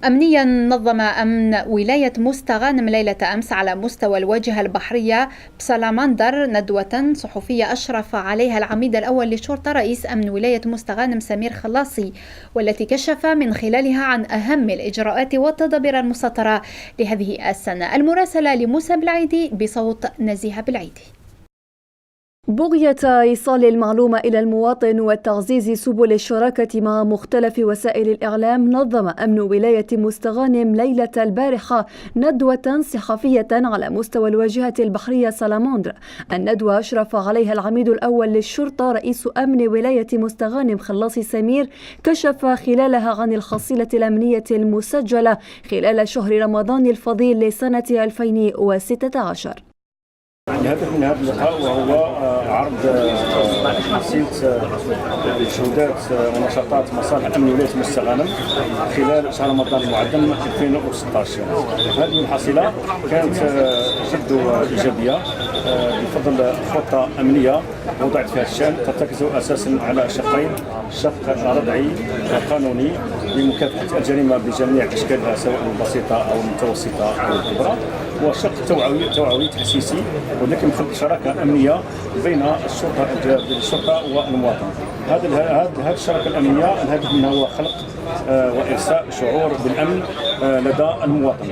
أمنيا نظم أمن ولاية مستغانم ليلة أمس على مستوى الواجهة البحرية بسلاماندر ندوة صحفية أشرف عليها العميد الأول للشرطة رئيس أمن ولاية مستغانم سمير خلاصي، والتي كشف من خلالها عن أهم الإجراءات والتدابير المسطرة لهذه السنة. المراسلة لموسى بالعيدي بصوت نزيهة بالعيدي. بغية إيصال المعلومة إلى المواطن وتعزيز سبل الشراكة مع مختلف وسائل الإعلام، نظم أمن ولاية مستغانم ليلة البارحة ندوة صحفية على مستوى الواجهة البحرية سلاماندر. الندوة أشرف عليها العميد الأول للشرطة رئيس أمن ولاية مستغانم خلاصي سمير، كشف خلالها عن الحصيلة الأمنية المسجلة خلال شهر رمضان الفضيل لسنة 2016. الهدف من هذا اللقاء وهو عرض حصيلة مجهودات ونشاطات مصالح أمن ولاية مستغانم خلال شهر رمضان المعظم 2016. هذه الحصيلة كانت جد إيجابية بفضل خطة أمنية وضعت فيها الشأن ترتكز أساسا على شقين: شق ردعي قانوني لمكافحة الجريمة بجميع أشكالها سواء البسيطة أو المتوسطة أو الكبرى، وشق توعوي تحسيسي ولكن خلق شراكة أمنية بين الشرطة والمواطن. هذه الشراكة الأمنية الهدف منها هو خلق وإرساء شعور بالأمن لدى المواطن،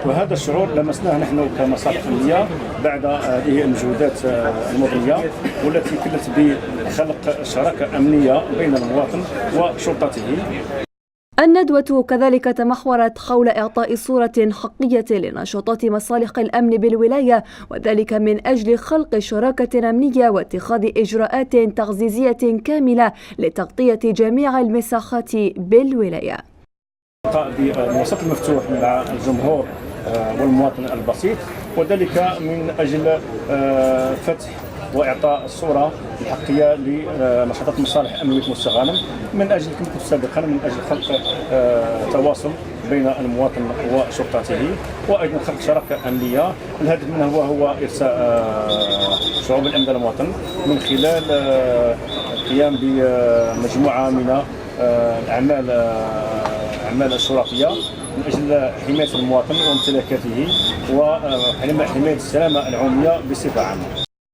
وهذا الشعور لمسناه نحن كمصالح أمنية بعد هذه المجهودات المضنية والتي كلت بخلق شراكة أمنية بين المواطن وشرطته. الندوة كذلك تمحورت حول إعطاء صورة حقيقية لنشاطات مصالح الأمن بالولاية، وذلك من أجل خلق شراكة أمنية واتخاذ إجراءات تعزيزية كاملة لتغطية جميع المساحات بالولاية. بالوسط المفتوح مع الجمهور والمواطن البسيط، وذلك من أجل فتح وإعطاء الصورة الحقيقية لنشاطات مصالح أمن ولاية مستغانم من أجل كما قلت سابقا من أجل خلق تواصل بين المواطن وشرطته، وأيضا خلق شراكة أمنية. الهدف منها هو إرساء شعور بالأمن للمواطن من خلال القيام بمجموعة من الأعمال الشرطية من أجل حماية المواطن وممتلكاته وحماية السلامة العمومية بصفة عامة.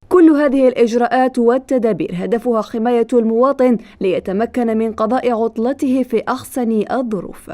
كل هذه الإجراءات والتدابير هدفها حماية المواطن ليتمكن من قضاء عطلته في أحسن الظروف.